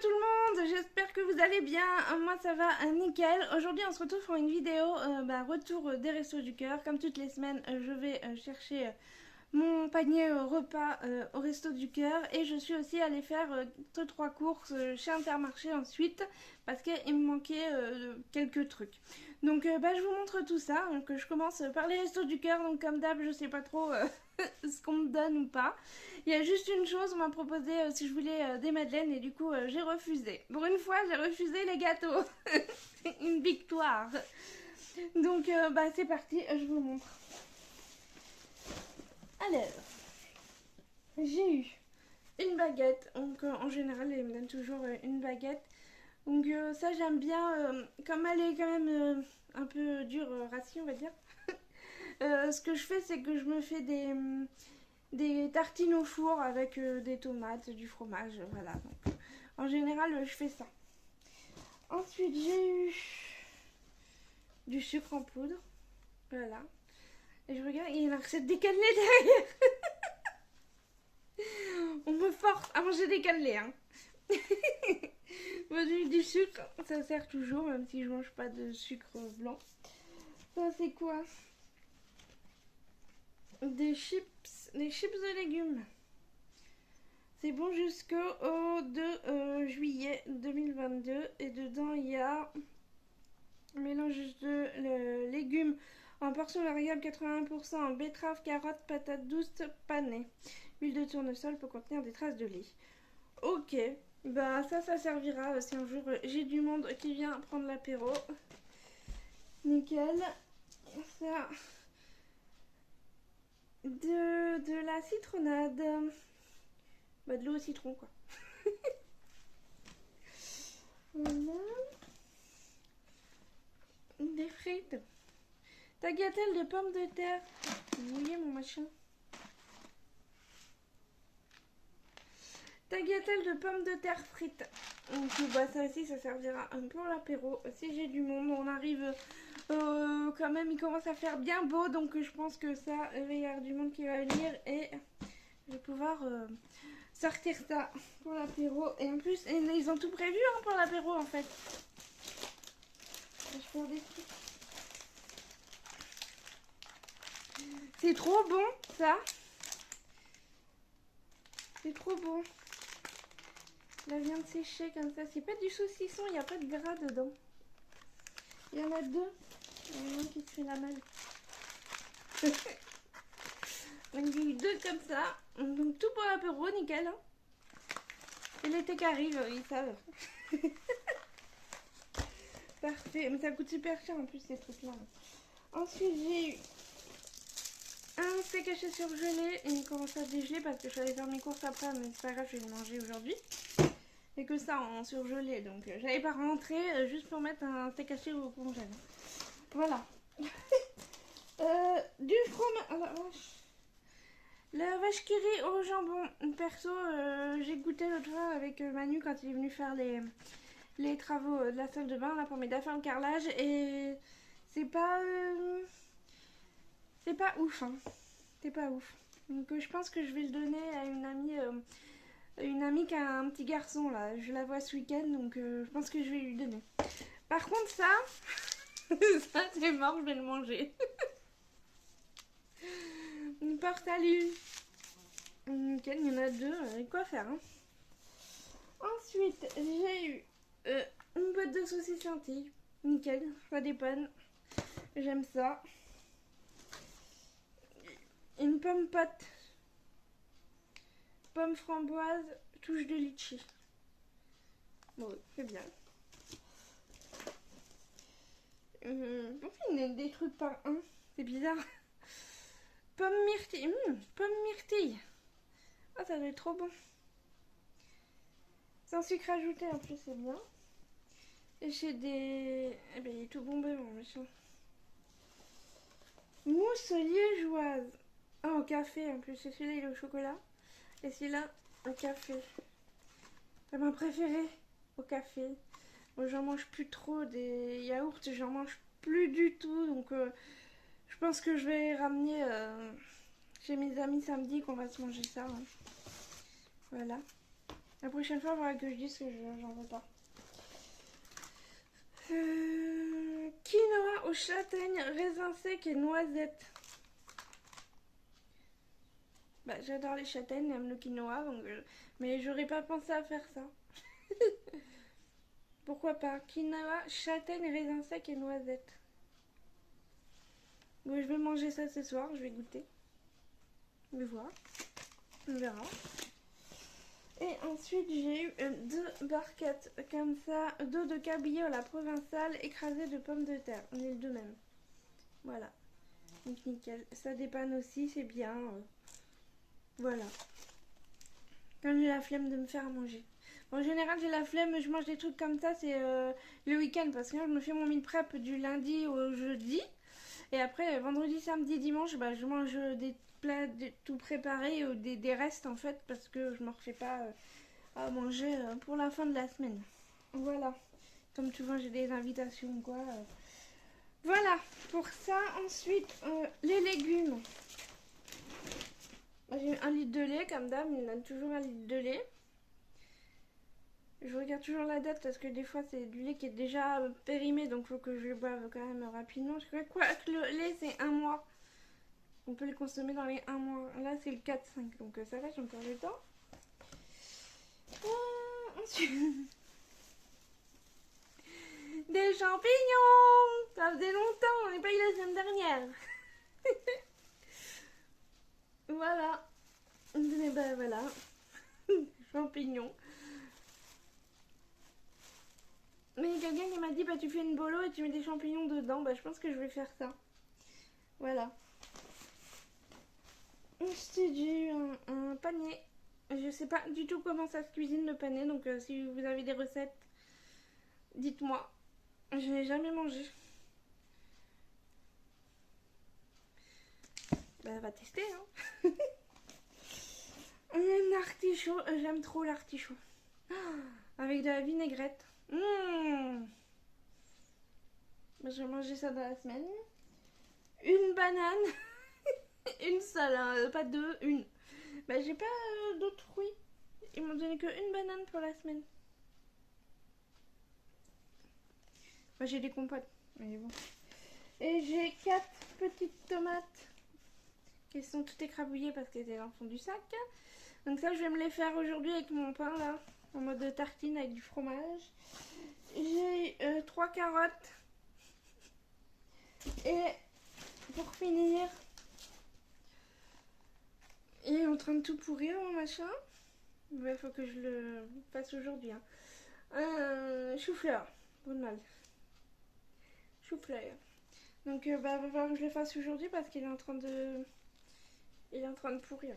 tout le monde, j'espère que vous allez bien, moi ça va nickel. Aujourd'hui on se retrouve pour une vidéo retour des Restos du Cœur. Comme toutes les semaines je vais chercher mon panier repas au Resto du Cœur et je suis aussi allée faire 2-3 courses chez Intermarché ensuite parce qu'il me manquait quelques trucs. Donc je vous montre tout ça. Donc je commence par les Restos du Cœur. Donc comme d'hab je sais pas trop ce qu'on me donne ou pas. Il y a juste une chose, on m'a proposé si je voulais des madeleines et du coup j'ai refusé. Pour une fois j'ai refusé les gâteaux. Une victoire. Donc c'est parti, je vous montre. Alors, j'ai eu une baguette. Donc en général ils me donnent toujours une baguette. Donc ça j'aime bien, comme elle est quand même un peu dure, rassis on va dire. Ce que je fais c'est que je me fais des tartines au four avec des tomates, du fromage, voilà. Donc en général je fais ça. Ensuite j'ai eu du sucre en poudre, voilà. Et je regarde, il y a la recette des cannelés derrière. On me force à manger des cannelés, hein. Bon, du sucre, ça sert toujours, même si je mange pas de sucre blanc. Ça c'est quoi? Des chips de légumes. C'est bon jusqu'au 2 juillet 2022 et dedans il y a un mélange de légumes en portion variable 80%, betterave, carottes, patates douces, panées. Huile de tournesol peut contenir des traces de lait. Ok, bah ça servira si un jour j'ai du monde qui vient prendre l'apéro. Nickel. Ça, de la citronnade. Bah de l'eau au citron quoi. Voilà. Des frites. Tagliatelle de pommes de terre. Vous voyez mon machin. Tagliatelle de pommes de terre frites. Donc ça aussi ça servira pour l'apéro. Si j'ai du monde, on arrive quand même, il commence à faire bien beau. Donc je pense que ça, il va y avoir du monde qui va venir et je vais pouvoir sortir ça pour l'apéro. Et en plus, ils ont tout prévu hein, pour l'apéro en fait. Je vais faire des trucs. C'est trop bon ça. C'est trop bon. La viande séchée comme ça. C'est pas du saucisson, il n'y a pas de gras dedans. Il y en a deux. Il y en a un qui se fait la malle. Donc j'ai eu deux comme ça. Donc tout pour l'apéro, nickel. Hein. Et l'été qui arrive, ils savent. Parfait. Mais ça coûte super cher en plus ces trucs-là. Ensuite j'ai eu un steak haché surgelé. Et il commence à dégeler parce que je suis allée faire mes courses après. Mais c'est pas grave, je vais le manger aujourd'hui. Et que ça en surgelé. Donc j'allais pas rentrer juste pour mettre un steak haché au congèle. Voilà. Du fromage. Oh la vache. La vache qui rit au jambon. Perso, j'ai goûté l'autre fois avec Manu quand il est venu faire les travaux de la salle de bain là, pour m'aider à faire le carrelage. Et c'est pas ouf. Hein. C'est pas ouf. Donc je pense que je vais le donner à une amie qui a un petit garçon là. Je la vois ce week-end, donc je pense que je vais lui donner. Par contre ça, ça c'est mort, je vais le manger. Une porte-alu. Nickel, il y en a deux, avec quoi faire. Hein. Ensuite, j'ai eu une boîte de saucisses lentilles. Nickel, ça dépanne. J'aime ça. Une pomme pote. Pomme framboise, touche de litchi. Bon, c'est bien. On fait des trucs par un. C'est bizarre. Pomme myrtille. Pomme myrtille. Ah, ça doit être trop bon. Sans sucre ajouté en plus, c'est bien. Et j'ai des... Eh ben, il est tout bombé mon machin. Mousse liégeoise. Ah, au café en plus. Celui-là, il est au chocolat. Et celui-là, au café. C'est ma préférée, au café. Moi, j'en mange plus trop des yaourts. J'en mange plus du tout. Donc, je pense que je vais ramener chez mes amis samedi qu'on va se manger ça. Hein. Voilà. La prochaine fois, il faudra que je dise que j'en veux pas. Quinoa aux châtaignes, raisins secs et noisettes. Bah, j'adore les châtaignes, j'aime le quinoa, donc mais j'aurais pas pensé à faire ça. Pourquoi pas? Quinoa, châtaignes, raisins secs et noisettes. Bon, je vais manger ça ce soir, je vais goûter. On va voir. On verra. Et ensuite, j'ai eu deux barquettes comme ça, d'eau de cabillaud à la provençale écrasée de pommes de terre. On est les deux mêmes. Voilà. Donc nickel. Ça dépanne aussi, c'est bien. Voilà. Quand j'ai la flemme de me faire à manger. Bon, en général, j'ai la flemme, je mange des trucs comme ça, c'est le week-end. Parce que là, je me fais mon meal prep du lundi au jeudi. Et après, vendredi, samedi, dimanche, bah, je mange des plats tout préparés ou des restes en fait. Parce que je ne me refais pas à manger pour la fin de la semaine. Voilà. Comme tu vois, j'ai des invitations quoi. Voilà, pour ça. Ensuite, les légumes. J'ai 1 litre de lait, comme d'hab, il y en a toujours 1 litre de lait. Je regarde toujours la date parce que des fois c'est du lait qui est déjà périmé, donc il faut que je le boive quand même rapidement. Je crois que le lait c'est 1 mois. On peut le consommer dans les 1 mois. Là c'est le 4-5, donc ça va, j'ai encore le temps. Ensuite, des champignons. Ça faisait longtemps, on n'est pas eu la semaine dernière. Voilà. Et ben voilà. Champignons. Mais il y a quelqu'un qui m'a dit bah tu fais une bolo et tu mets des champignons dedans. Bah je pense que je vais faire ça. Voilà. Ensuite j'ai eu un panier. Je sais pas du tout comment ça se cuisine le panier. Donc si vous avez des recettes, dites-moi. Je n'ai jamais mangé. Bah va tester hein. Un artichaut. J'aime trop l'artichaut. Avec de la vinaigrette. Bah, je vais manger ça dans la semaine. Une banane. Une seule, hein, pas deux, une. Bah j'ai pas d'autres fruits. Ils m'ont donné que une banane pour la semaine. Bah j'ai des compotes, mais bon. Et j'ai 4 petites tomates qui sont toutes écrabouillées parce qu'elles étaient dans le fond du sac. Donc ça je vais me les faire aujourd'hui avec mon pain là, en mode tartine avec du fromage. J'ai 3 carottes. Et pour finir, il est en train de tout pourrir mon machin. Il faut que je le fasse aujourd'hui. Hein. Chou-fleur. Bon mal. Chou-fleur. Donc bah va falloir que je le fasse aujourd'hui parce qu'il est en train de. Il est en train de pourrir.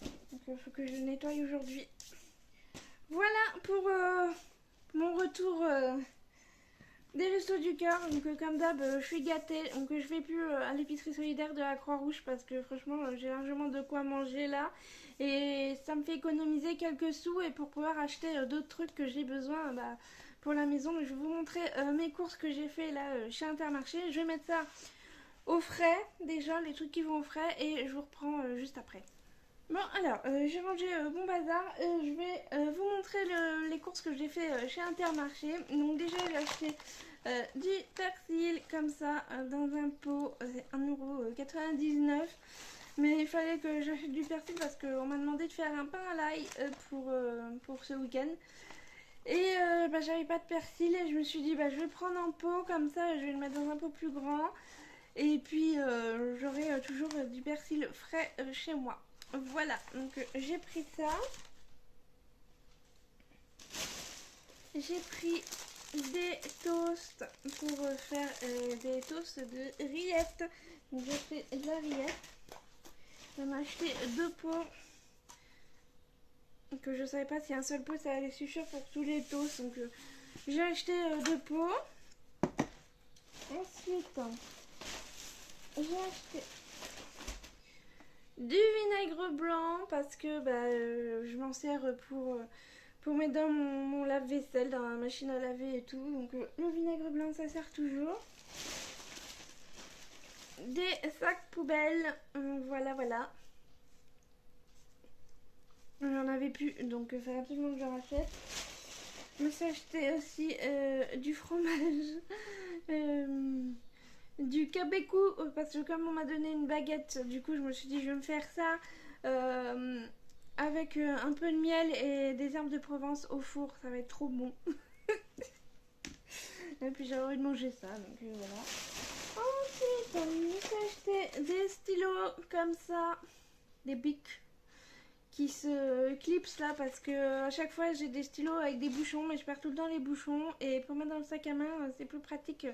Donc il faut que je le nettoie aujourd'hui. Voilà pour mon retour des Restos du Cœur. Donc comme d'hab je suis gâtée. Donc je vais plus à l'épicerie solidaire de la Croix-Rouge parce que franchement j'ai largement de quoi manger là. Et ça me fait économiser quelques sous et pour pouvoir acheter d'autres trucs que j'ai besoin pour la maison. Donc, je vais vous montrer mes courses que j'ai fait là chez Intermarché. Je vais mettre ça au frais déjà, les trucs qui vont au frais et je vous reprends juste après. Bon alors, j'ai rangé mon bazar. Je vais vous montrer les courses que j'ai fait chez Intermarché. Donc déjà j'ai acheté du persil comme ça dans un pot, c'est 1,99 €. Mais il fallait que j'achète du persil parce qu'on m'a demandé de faire un pain à l'ail pour ce week-end. Et j'avais pas de persil et je me suis dit je vais prendre un pot comme ça, je vais le mettre dans un pot plus grand. Et puis j'aurai toujours du persil frais chez moi. Voilà, donc j'ai pris ça. J'ai pris des toasts pour faire des toasts de rillettes. Donc j'ai fait de la rillette. Je vais m'acheter 2 pots. Que je savais pas si un seul pot ça allait suffire pour tous les toasts. Donc j'ai acheté 2 pots. Ensuite, j'ai acheté du vinaigre blanc parce que je m'en sers pour mettre dans mon lave-vaisselle, dans la machine à laver et tout. Donc le vinaigre blanc ça sert toujours. Des sacs poubelles, voilà. J'en avais plus, donc il fallait absolument que je rachète. Je me suis acheté aussi du fromage, du cabecou, parce que comme on m'a donné une baguette, du coup je me suis dit je vais me faire ça avec un peu de miel et des herbes de Provence au four, ça va être trop bon. Et puis j'ai envie de manger ça, donc voilà. Ensuite, je me suis acheté des stylos comme ça, des bics qui se clipsent là parce que à chaque fois j'ai des stylos avec des bouchons mais je perds tout le temps les bouchons et pour mettre dans le sac à main c'est plus pratique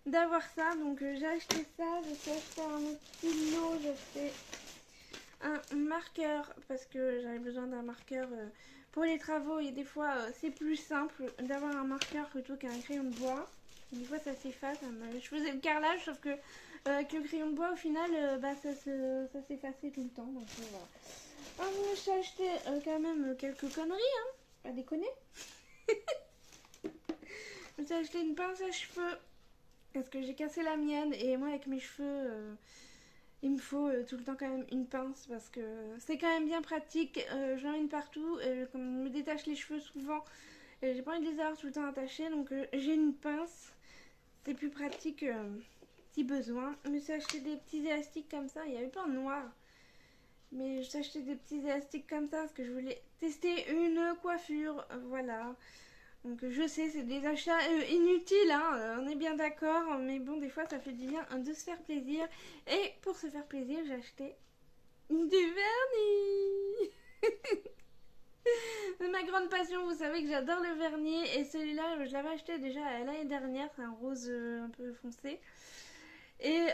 d'avoir ça, donc j'ai acheté ça. J'ai acheté un autre stylo, j'ai acheté un marqueur parce que j'avais besoin d'un marqueur pour les travaux et des fois c'est plus simple d'avoir un marqueur plutôt qu'un crayon de bois. Des fois ça s'efface, je faisais le carrelage sauf que avec le crayon de bois au final ça s'effaçait tout le temps, donc voilà. Je me suis acheté quand même quelques conneries, hein, pas déconner. Je me suis acheté une pince à cheveux parce que j'ai cassé la mienne et moi avec mes cheveux il me faut tout le temps quand même une pince parce que c'est quand même bien pratique. J'en ai une partout, comme je me détache les cheveux souvent et j'ai pas envie de les avoir tout le temps attachés, donc j'ai une pince, c'est plus pratique si besoin. Je me suis acheté des petits élastiques comme ça, il n'y avait pas en noir. Mais j'ai acheté des petits élastiques comme ça parce que je voulais tester une coiffure. Voilà. Donc je sais, c'est des achats inutiles, hein, on est bien d'accord. Mais bon, des fois, ça fait du bien de se faire plaisir. Et pour se faire plaisir, j'ai acheté du vernis. C'est ma grande passion, vous savez que j'adore le vernis. Et celui-là, je l'avais acheté déjà l'année dernière. C'est un rose un peu foncé. Et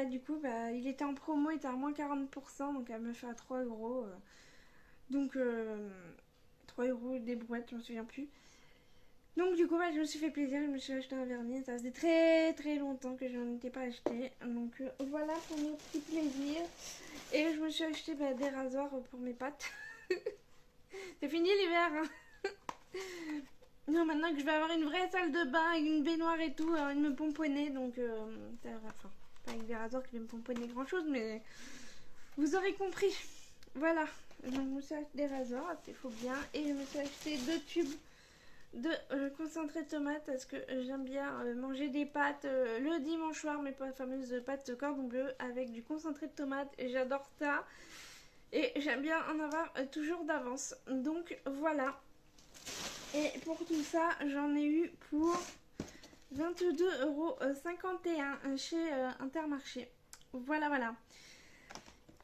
du coup, il était en promo, il était à moins 40%, donc elle me fait à 3 euros. Donc 3 euros des brouettes, je me souviens plus. Donc du coup, je me suis fait plaisir, je me suis acheté un vernis. Ça faisait très très longtemps que je n'en étais pas acheté. Donc voilà pour mes petits plaisirs. Et je me suis acheté des rasoirs pour mes pattes. C'est fini l'hiver, hein. Non, maintenant que je vais avoir une vraie salle de bain avec une baignoire et tout, de me pomponner, donc enfin, pas avec des rasoirs qui vont me pomponner grand chose, mais vous aurez compris. Voilà, donc je me suis acheté des rasoirs, il faut bien, et je me suis acheté 2 tubes de concentré de tomate parce que j'aime bien manger des pâtes le dimanche soir, mes fameuses pâtes cordon bleu avec du concentré de tomate, et j'adore ça, et j'aime bien en avoir toujours d'avance. Donc voilà. Et pour tout ça, j'en ai eu pour 22,51 € chez Intermarché. Voilà, voilà.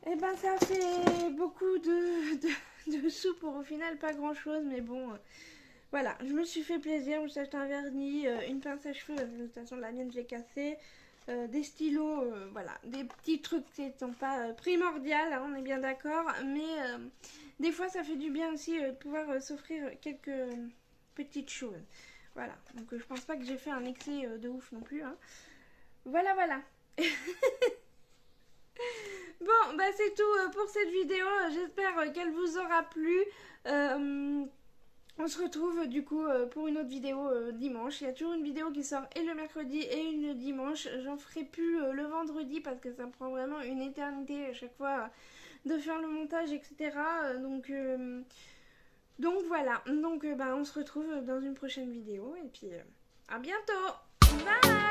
Et ça fait beaucoup de sous pour au final pas grand chose, mais bon, voilà. Je me suis fait plaisir, je me suis acheté un vernis, une pince à cheveux, de toute façon la mienne j'ai cassé, des stylos, voilà. Des petits trucs qui ne sont pas primordiaux, hein, on est bien d'accord, mais des fois ça fait du bien aussi de pouvoir s'offrir quelques petites choses. Voilà, donc je pense pas que j'ai fait un excès de ouf non plus, hein. Voilà, voilà. Bon, c'est tout pour cette vidéo. J'espère qu'elle vous aura plu. On se retrouve du coup pour une autre vidéo dimanche. Il y a toujours une vidéo qui sort et le mercredi et une le dimanche. J'en ferai plus le vendredi parce que ça me prend vraiment une éternité à chaque fois de faire le montage, etc. Donc voilà. Donc on se retrouve dans une prochaine vidéo et puis à bientôt. Bye.